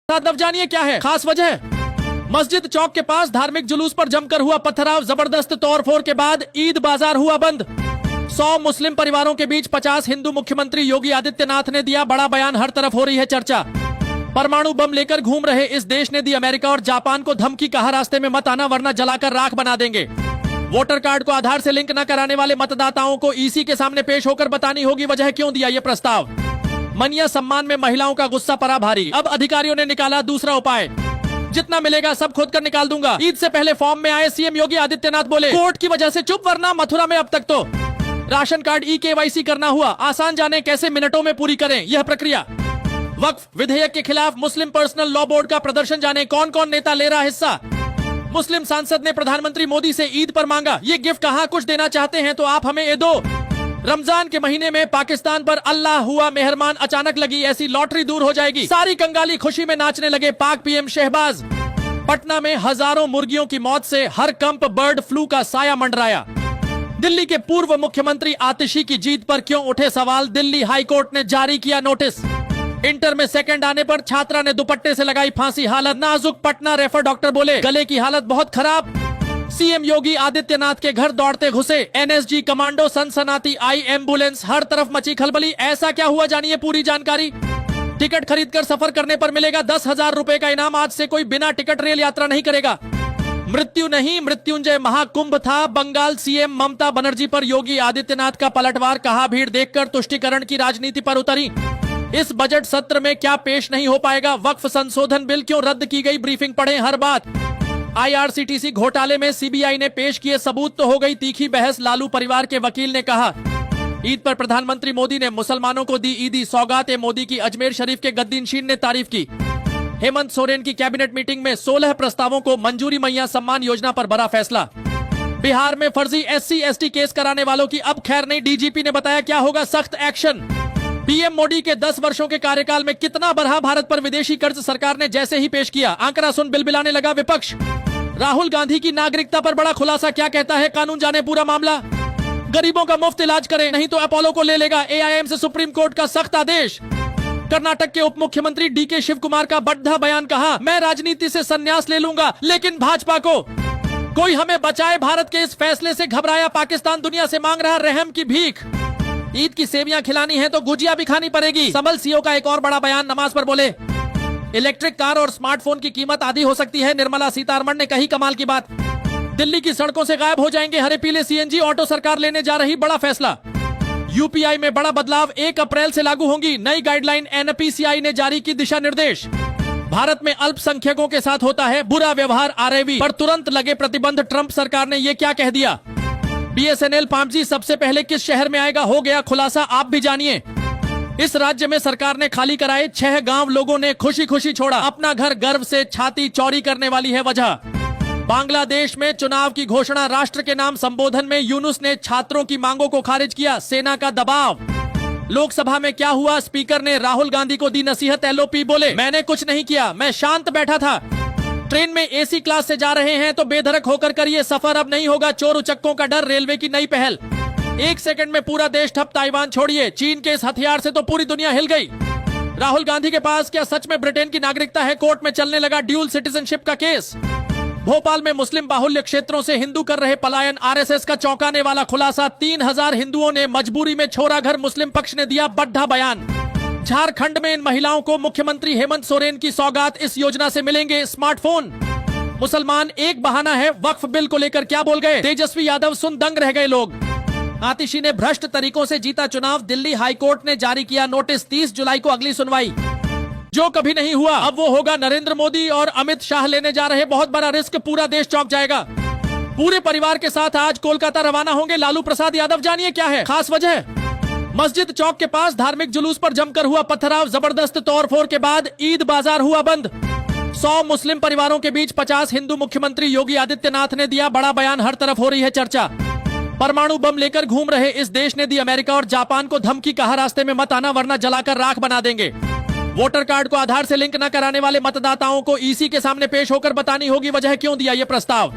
अब जानिए क्या है खास वजह। मस्जिद चौक के पास धार्मिक जुलूस पर जमकर हुआ पथराव, जबरदस्त तोड़फोड़ के बाद ईद बाजार हुआ बंद। 100 मुस्लिम परिवारों के बीच 50 हिंदू। मुख्यमंत्री योगी आदित्यनाथ ने दिया बड़ा बयान, हर तरफ हो रही है चर्चा। परमाणु बम लेकर घूम रहे इस देश ने दी अमेरिका और जापान को धमकी, कहा रास्ते में मत आना वरना जलाकर राख बना देंगे। वोटर कार्ड को आधार से लिंक न कराने वाले मतदाताओं को ईसी के सामने पेश होकर बतानी होगी वजह क्यों दिया ये प्रस्ताव। मनिया सम्मान में महिलाओं का गुस्सा पड़ा भारी, अब अधिकारियों ने निकाला दूसरा उपाय। जितना मिलेगा सब खोद कर निकाल दूंगा। ईद से पहले फॉर्म में आए सीएम योगी आदित्यनाथ बोले, कोर्ट की वजह से चुप, वरना मथुरा में अब तक तो राशन कार्ड ई-केवाईसी करना हुआ आसान, जाने कैसे मिनटों में पूरी करें यह प्रक्रिया। वक्फ विधेयक के खिलाफ मुस्लिम पर्सनल लॉ बोर्ड का प्रदर्शन, जाने कौन कौन नेता ले रहा हिस्सा। मुस्लिम सांसद ने प्रधानमंत्री मोदी से ईद पर मांगा ये गिफ्ट, कहा कुछ देना चाहते हैं तो आप हमें ये दो। रमजान के महीने में पाकिस्तान पर अल्लाह हुआ मेहरबान, अचानक लगी ऐसी लॉटरी दूर हो जाएगी। सारी कंगाली खुशी में नाचने लगे पाक पीएम शहबाज। पटना में हजारों मुर्गियों की मौत से हर कंप बर्ड फ्लू का साया मंडराया। दिल्ली के पूर्व मुख्यमंत्री आतिशी की जीत पर क्यों उठे सवाल, दिल्ली हाईकोर्ट ने जारी किया नोटिस। इंटर में सेकंड आने पर छात्रा ने दुपट्टे से लगाई फांसी, हालत नाजुक, पटना रेफर डॉक्टर बोले गले की हालत बहुत खराब। सीएम योगी आदित्यनाथ के घर दौड़ते घुसे एनएसजी कमांडो, सनसनाती आई एम्बुलेंस, हर तरफ मची खलबली। ऐसा क्या हुआ, जानिए पूरी जानकारी। टिकट खरीदकर सफर करने पर मिलेगा 10,000 रुपए का इनाम, आज से कोई बिना टिकट रेल यात्रा नहीं करेगा। मृत्यु नहीं मृत्युंजय महाकुंभ था, बंगाल सीएम ममता बनर्जी पर योगी आदित्यनाथ का पलटवार, कहा भीड़ देखकर तुष्टीकरण की राजनीति पर उतरी। इस बजट सत्र में क्या पेश नहीं हो पाएगा, वक्फ संशोधन बिल क्यों रद्द की गई, ब्रीफिंग पढ़ें हर बात। आईआरसीटीसी घोटाले में सीबीआई ने पेश किए सबूत, तो हो गई तीखी बहस, लालू परिवार के वकील ने कहा। ईद पर प्रधानमंत्री मोदी ने मुसलमानों को दी ईदी सौगात, मोदी की अजमेर शरीफ के गद्दीनशीन ने तारीफ की। हेमंत सोरेन की कैबिनेट मीटिंग में 16 प्रस्तावों को मंजूरी, मैया सम्मान योजना पर बड़ा फैसला। बिहार में फर्जी SC/ST केस कराने वालों की अब खैर नहीं, डीजीपी ने बताया क्या होगा सख्त एक्शन। पीएम मोदी के 10 वर्षों के कार्यकाल में कितना बढ़ा भारत पर विदेशी कर्ज, सरकार ने जैसे ही पेश किया आंकड़ा सुन बिलबिलाने लगा विपक्ष। राहुल गांधी की नागरिकता पर बड़ा खुलासा, क्या कहता है कानून, जाने पूरा मामला। गरीबों का मुफ्त इलाज करें नहीं तो अपोलो को ले लेगा, AIM से सुप्रीम कोर्ट का सख्त आदेश। कर्नाटक के उप मुख्यमंत्री DK शिव कुमार का बड़ा बयान, कहा मैं राजनीति से संन्यास ले लूंगा लेकिन भाजपा को कोई हमें बचाए, भारत के इस फैसले से घबराया पाकिस्तान, दुनिया से मांग रहा रहम की भीख। ईद की सेवियां खिलानी है तो गुजिया भी खानी पड़ेगी। संभल सीओ का एक और बड़ा बयान, नमाज पर बोले इलेक्ट्रिक कार और स्मार्टफोन की कीमत आधी हो सकती है, निर्मला सीतारमण ने कही कमाल की बात। दिल्ली की सड़कों से गायब हो जाएंगे हरे पीले CNG ऑटो, सरकार लेने जा रही बड़ा फैसला। यूपीआई में बड़ा बदलाव, 1 अप्रैल से लागू होंगी नई गाइडलाइन, NPCI ने जारी की दिशा निर्देश। भारत में अल्पसंख्यकों के साथ होता है बुरा व्यवहार, RAV पर तुरंत लगे प्रतिबंध, ट्रंप सरकार ने ये क्या कह दिया। BSNL 5G सबसे पहले किस शहर में आएगा, हो गया खुलासा, आप भी जानिए। इस राज्य में सरकार ने खाली कराए 6 गांव, लोगों ने खुशी खुशी छोड़ा अपना घर, गर्व से छाती चौड़ी करने वाली है वजह। बांग्लादेश में चुनाव की घोषणा, राष्ट्र के नाम संबोधन में यूनुस ने छात्रों की मांगों को खारिज किया, सेना का दबाव। लोकसभा में क्या हुआ, स्पीकर ने राहुल गांधी को दी नसीहत, LOP बोले मैंने कुछ नहीं किया, मैं शांत बैठा था। ट्रेन में AC क्लास से जा रहे हैं तो बेधड़क होकर करिए सफर, अब नहीं होगा चोर उचक्कों का डर, रेलवे की नई पहल। 1 सेकंड में पूरा देश ठप, ताइवान छोड़िए, चीन के इस हथियार से तो पूरी दुनिया हिल गई। राहुल गांधी के पास क्या सच में ब्रिटेन की नागरिकता है, कोर्ट में चलने लगा ड्यूल सिटीजनशिप का केस। भोपाल में मुस्लिम बाहुल्य क्षेत्रों से हिंदू कर रहे पलायन, RSS का चौंकाने वाला खुलासा, 3000 हिंदुओं ने मजबूरी में छोड़ा घर, मुस्लिम पक्ष ने दिया बड़ा बयान। झारखंड में इन महिलाओं को मुख्यमंत्री हेमंत सोरेन की सौगात, इस योजना से मिलेंगे स्मार्टफोन। मुसलमान एक बहाना है, वक्फ बिल को लेकर क्या बोल गए तेजस्वी यादव, सुन दंग रह गए लोग। आतिशी ने भ्रष्ट तरीकों से जीता चुनाव, दिल्ली हाईकोर्ट ने जारी किया नोटिस, 30 जुलाई को अगली सुनवाई। जो कभी नहीं हुआ अब वो होगा, नरेंद्र मोदी और अमित शाह लेने जा रहे बहुत बड़ा रिस्क, पूरा देश चौंक जाएगा। पूरे परिवार के साथ आज कोलकाता रवाना होंगे लालू प्रसाद यादव, जानिए क्या है खास वजह। मस्जिद चौक के पास धार्मिक जुलूस पर जमकर हुआ पथराव, जबरदस्त तोड़फोड़ के बाद ईद बाजार हुआ बंद। 100 मुस्लिम परिवारों के बीच 50 हिंदू। मुख्यमंत्री योगी आदित्यनाथ ने दिया बड़ा बयान, हर तरफ हो रही है चर्चा। परमाणु बम लेकर घूम रहे इस देश ने दी अमेरिका और जापान को धमकी, कहा रास्ते में मत आना वरना जलाकर राख बना देंगे। वोटर कार्ड को आधार से लिंक न कराने वाले मतदाताओं को ईसी के सामने पेश होकर बतानी होगी वजह क्यों दिया ये प्रस्ताव।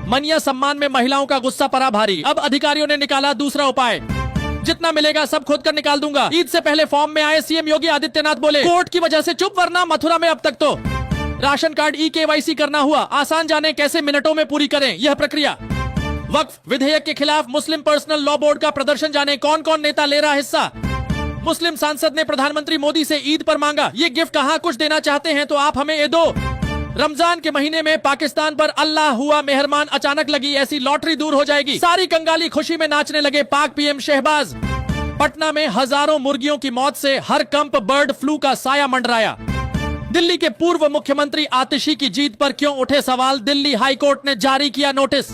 मनिया सम्मान में महिलाओं का गुस्सा पड़ा भारी, अब अधिकारियों ने निकाला दूसरा उपाय। जितना मिलेगा सब खोद कर निकाल दूंगा। ईद से पहले फॉर्म में आए सीएम योगी आदित्यनाथ बोले, कोर्ट की वजह से चुप, वरना मथुरा में अब तक तो राशन कार्ड ई-केवाईसी करना हुआ। आसान जाने कैसे मिनटों में पूरी करें यह प्रक्रिया। वक्फ विधेयक के खिलाफ मुस्लिम पर्सनल लॉ बोर्ड का प्रदर्शन, जाने कौन कौन नेता ले रहा हिस्सा। मुस्लिम सांसद ने प्रधानमंत्री मोदी से ईद पर मांगा ये गिफ्ट, कहा कुछ देना चाहते हैं तो आप हमें ये दो। रमजान के महीने में पाकिस्तान पर अल्लाह हुआ मेहरबान, अचानक लगी ऐसी लॉटरी दूर हो जाएगी। सारी कंगाली खुशी में नाचने लगे पाक पीएम शहबाज। पटना में हजारों मुर्गियों की मौत से हर कंप बर्ड फ्लू का साया मंडराया। दिल्ली के पूर्व मुख्यमंत्री आतिशी की जीत पर क्यों उठे सवाल, दिल्ली हाईकोर्ट ने जारी किया नोटिस।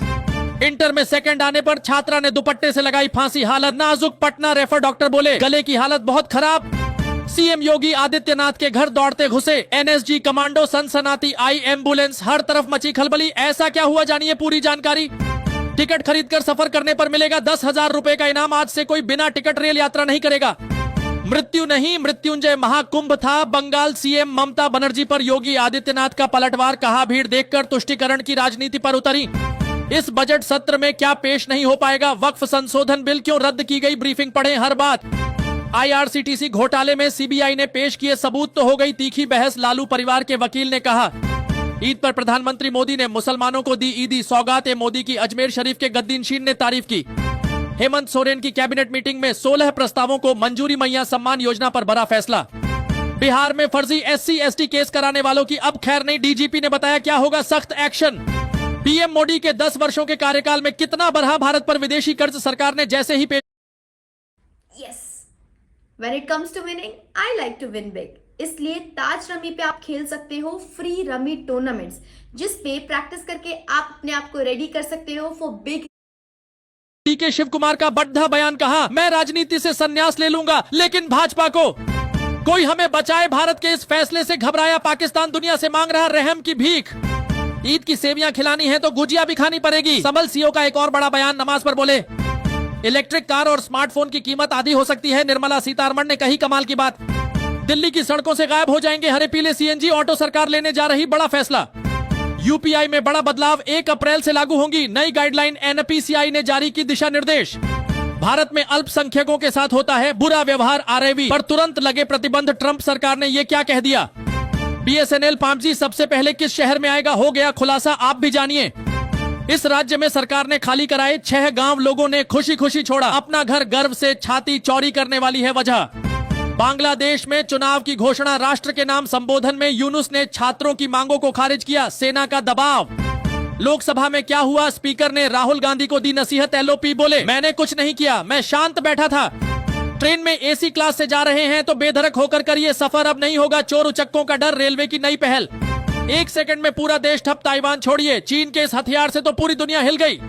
इंटर में सेकंड आने पर छात्रा ने दुपट्टे से लगाई फांसी, हालत नाजुक, पटना रेफर, डॉक्टर बोले गले की हालत बहुत खराब। सीएम योगी आदित्यनाथ के घर दौड़ते घुसे एनएसजी कमांडो, सनसनाती आई एम्बुलेंस, हर तरफ मची खलबली। ऐसा क्या हुआ, जानिए पूरी जानकारी। टिकट खरीदकर सफर करने पर मिलेगा 10,000 रुपए का इनाम। आज से कोई बिना टिकट रेल यात्रा नहीं करेगा। मृत्यु नहीं, मृत्युंजय महाकुंभ था। बंगाल सीएम ममता बनर्जी पर योगी आदित्यनाथ का पलटवार, कहा भीड़ देखकर तुष्टीकरण की राजनीति पर उतरी। इस बजट सत्र में क्या पेश नहीं हो पाएगा, वक्फ संशोधन बिल क्यों रद्द की गई, ब्रीफिंग पढ़े हर बात। आईआरसीटीसी घोटाले में सीबीआई ने पेश किए सबूत, तो हो गई तीखी बहस। लालू परिवार के वकील ने कहा ईद पर प्रधानमंत्री मोदी ने मुसलमानों को दी ईदी सौगात। मोदी की अजमेर शरीफ के गद्दीनशीन ने तारीफ की। हेमंत सोरेन की कैबिनेट मीटिंग में 16 प्रस्तावों को मंजूरी, मैया सम्मान योजना पर बड़ा फैसला। बिहार में फर्जी SC/ST केस कराने वालों की अब खैर नहीं, डीजीपी ने बताया क्या होगा सख्त एक्शन। पीएम मोदी के 10 वर्षों के कार्यकाल में कितना बढ़ा भारत पर विदेशी कर्ज, सरकार ने जैसे ही Yes. When it comes to winning, I like to win big. इसलिए ताज रमी पे आप खेल सकते हो फ्री रमी टूर्नामेंट्स, जिस पे प्रैक्टिस करके आप अपने आप को रेडी कर सकते हो फॉर बिग। के शिव कुमार का बड़ा बयान, कहा मैं राजनीति से संन्यास ले लूंगा, लेकिन भाजपा को कोई हमें बचाए। भारत के इस फैसले से घबराया पाकिस्तान, दुनिया से मांग रहा रहम की भीख। ईद की सेवियां खिलानी है तो गुजिया भी खानी पड़ेगी। संभल सीओ का एक और बड़ा बयान, नमाज पर बोले इलेक्ट्रिक कार और स्मार्टफोन की कीमत आधी हो सकती है। निर्मला सीतारमण ने कही कमाल की बात। दिल्ली की सड़कों से गायब हो जाएंगे हरे पीले सीएनजी ऑटो, सरकार लेने जा रही बड़ा फैसला। यूपीआई में बड़ा बदलाव, 1 अप्रैल से लागू होंगी नई गाइडलाइन, एनपीसीआई ने जारी की दिशा निर्देश। भारत में अल्पसंख्यकों के साथ होता है बुरा व्यवहार, आरएवी पर तुरंत लगे प्रतिबंध। ट्रंप सरकार ने ये क्या कह दिया। बीएसएनएल 5G सबसे पहले किस शहर में आएगा, हो गया खुलासा, आप भी जानिए। इस राज्य में सरकार ने खाली कराए 6 गांव, लोगों ने खुशी खुशी छोड़ा अपना घर, गर्व से छाती चौड़ी करने वाली है वजह। बांग्लादेश में चुनाव की घोषणा, राष्ट्र के नाम संबोधन में यूनुस ने छात्रों की मांगों को खारिज किया, सेना का दबाव। लोकसभा में क्या हुआ, स्पीकर ने राहुल गांधी को दी नसीहत। एलओपी बोले मैंने कुछ नहीं किया, मैं शांत बैठा था। ट्रेन में एसी क्लास से जा रहे हैं तो बेधड़क होकर करिए सफर, अब नहीं होगा चोर उचक्कों का डर, रेलवे की नई पहल। 1 सेकंड में पूरा देश ठप, ताइवान छोड़िए, चीन के इस हथियार से तो पूरी दुनिया हिल गई।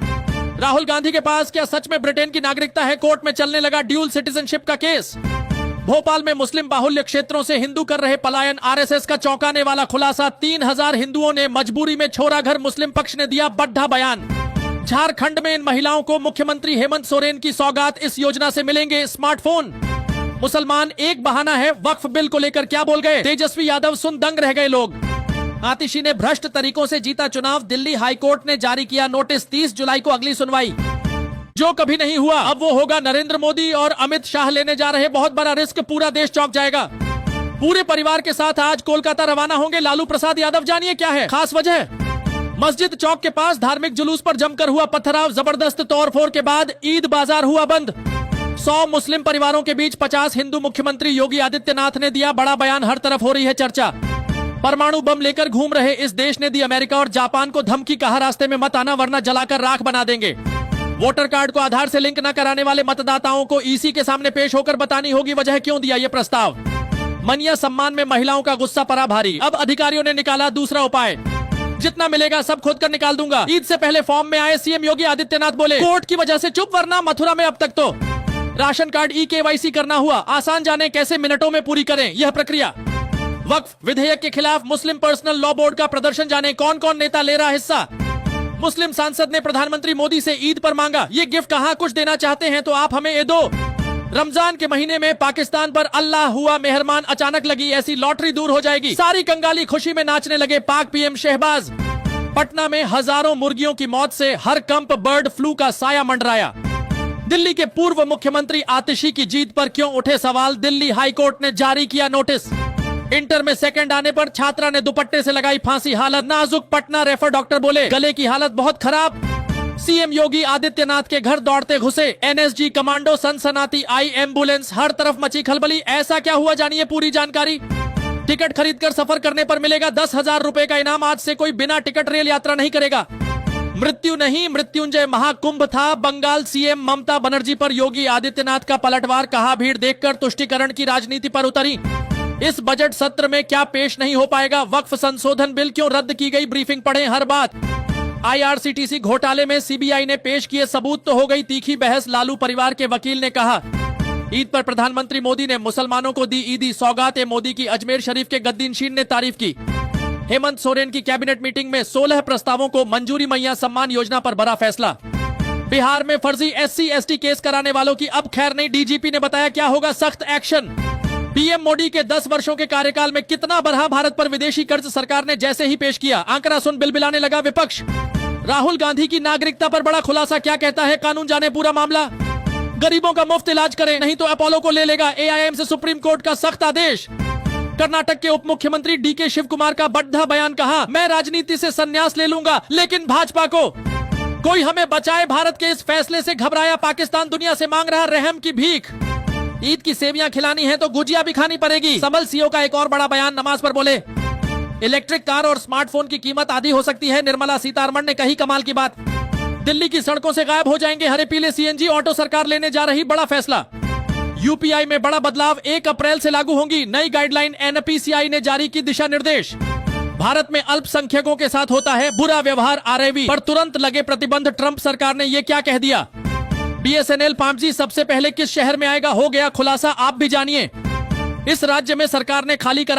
राहुल गांधी के पास क्या सच में ब्रिटेन की नागरिकता है, कोर्ट में चलने लगा ड्यूल सिटीजनशिप का केस। भोपाल में मुस्लिम बाहुल्य क्षेत्रों से हिंदू कर रहे पलायन, आरएसएस का चौंकाने वाला खुलासा। 3000 हिंदुओं ने मजबूरी में छोड़ा घर, मुस्लिम पक्ष ने दिया बड़ा बयान। झारखंड में इन महिलाओं को मुख्यमंत्री हेमंत सोरेन की सौगात, इस योजना से मिलेंगे स्मार्टफोन। मुसलमान एक बहाना है, वक्फ बिल को लेकर क्या बोल गए तेजस्वी यादव, सुन दंग रह गए लोग। आतिशी ने भ्रष्ट तरीकों से जीता चुनाव, दिल्ली हाईकोर्ट ने जारी किया नोटिस। 30 जुलाई को अगली सुनवाई। जो कभी नहीं हुआ अब वो होगा, नरेंद्र मोदी और अमित शाह लेने जा रहे बहुत बड़ा रिस्क, पूरा देश चौंक जाएगा। पूरे परिवार के साथ आज कोलकाता रवाना होंगे लालू प्रसाद यादव, जानिए क्या है खास वजह। मस्जिद चौक के पास धार्मिक जुलूस पर जमकर हुआ पथराव, जबरदस्त तोड़फोड़ के बाद ईद बाजार हुआ बंद। 100 मुस्लिम परिवारों के बीच 50 हिंदू, मुख्यमंत्री योगी आदित्यनाथ ने दिया बड़ा बयान, हर तरफ हो रही है चर्चा। परमाणु बम लेकर घूम रहे इस देश ने दी अमेरिका और जापान को धमकी, कहा रास्ते में मत आना वरना जलाकर राख बना देंगे। वोटर कार्ड को आधार से लिंक न कराने वाले मतदाताओं को ईसी के सामने पेश होकर बतानी होगी वजह क्यों दिया ये प्रस्ताव। मनिया सम्मान में महिलाओं का गुस्सा पड़ा भारी, अब अधिकारियों ने निकाला दूसरा उपाय। जितना मिलेगा सब खोद कर निकाल दूंगा। ईद से पहले फॉर्म में आए सीएम योगी आदित्यनाथ बोले कोर्ट की वजह से चुप, वरना मथुरा में अब तक तो राशन कार्ड ई-केवाईसी करना हुआ। आसान जाने कैसे मिनटों में पूरी करें यह प्रक्रिया। वक्फ विधेयक के खिलाफ मुस्लिम पर्सनल लॉ बोर्ड का प्रदर्शन, जाने कौन कौन नेता ले रहा हिस्सा। मुस्लिम सांसद ने प्रधानमंत्री मोदी से ईद पर मांगा ये गिफ्ट, कहा कुछ देना चाहते हैं तो आप हमें ये दो। रमजान के महीने में पाकिस्तान पर अल्लाह हुआ मेहरबान, अचानक लगी ऐसी लॉटरी दूर हो जाएगी। सारी कंगाली खुशी में नाचने लगे पाक पीएम शहबाज। पटना में हजारों मुर्गियों की मौत से हर कंप बर्ड फ्लू का साया मंडराया। दिल्ली के पूर्व मुख्यमंत्री आतिशी की जीत पर क्यों उठे सवाल, दिल्ली हाईकोर्ट ने जारी किया नोटिस। इंटर में सेकंड आने पर छात्रा ने दुपट्टे से लगाई फांसी, हालत नाजुक, पटना रेफर, डॉक्टर बोले गले की हालत बहुत खराब। सीएम योगी आदित्यनाथ के घर दौड़ते घुसे एनएसजी कमांडो, सनसनाती आई एम्बुलेंस, हर तरफ मची खलबली। ऐसा क्या हुआ, जानिए पूरी जानकारी। टिकट खरीदकर सफर करने पर मिलेगा 10,000 रुपए का इनाम, आज से कोई बिना टिकट रेल यात्रा नहीं करेगा। मृत्यु नहीं, मृत्युंजय महाकुंभ था। बंगाल सीएम ममता बनर्जी पर योगी आदित्यनाथ का पलटवार, कहा भीड़ देखकर तुष्टीकरण की राजनीति पर उतरी। इस बजट सत्र में क्या पेश नहीं हो पाएगा, वक्फ संशोधन बिल क्यों रद्द की गई, ब्रीफिंग पढ़ें हर बात। आईआरसीटीसी घोटाले में सीबीआई ने पेश किए सबूत, तो हो गई तीखी बहस, लालू परिवार के वकील ने कहा। ईद पर प्रधानमंत्री मोदी ने मुसलमानों को दी ईदी सौगात, मोदी की अजमेर शरीफ के गद्दीनशीन ने तारीफ की। हेमंत सोरेन की कैबिनेट मीटिंग में 16 प्रस्तावों को मंजूरी, मैया सम्मान योजना पर बड़ा फैसला। बिहार में फर्जी SC/ST केस कराने वालों की अब खैर नहीं, डीजीपी ने बताया क्या होगा सख्त एक्शन। पीएम मोदी के 10 वर्षों के कार्यकाल में कितना बढ़ा भारत पर विदेशी कर्ज, सरकार ने जैसे ही पेश किया आंकड़ा सुन बिलबिलाने लगा विपक्ष। राहुल गांधी की नागरिकता पर बड़ा खुलासा, क्या कहता है कानून, जाने पूरा मामला। गरीबों का मुफ्त इलाज करें नहीं तो अपोलो को ले लेगा, AIM से सुप्रीम कोर्ट का सख्त आदेश। कर्नाटक के उप मुख्यमंत्री DK शिव कुमार का बड़ा बयान, कहा मैं राजनीति से संन्यास ले लूंगा लेकिन भाजपा को कोई हमें बचाए, भारत के इस फैसले से घबराया पाकिस्तान, दुनिया से मांग रहा रहम की भीख। ईद की सेवियां खिलानी है तो गुजिया भी खानी पड़ेगी। संभल सीओ का एक और बड़ा बयान, नमाज पर बोले इलेक्ट्रिक कार और स्मार्टफोन की कीमत आधी हो सकती है, निर्मला सीतारमण ने कही कमाल की बात। दिल्ली की सड़कों से गायब हो जाएंगे हरे पीले CNG ऑटो, सरकार लेने जा रही बड़ा फैसला। यूपीआई में बड़ा बदलाव, 1 अप्रैल से लागू होंगी नई गाइडलाइन, NPCI ने जारी की दिशा निर्देश। भारत में अल्पसंख्यकों के साथ होता है बुरा व्यवहार, RAV पर तुरंत लगे प्रतिबंध, ट्रंप सरकार ने ये क्या कह दिया। BSNL 5G सबसे पहले किस शहर में आएगा, हो गया खुलासा, आप भी जानिए। इस राज्य में सरकार ने खाली करा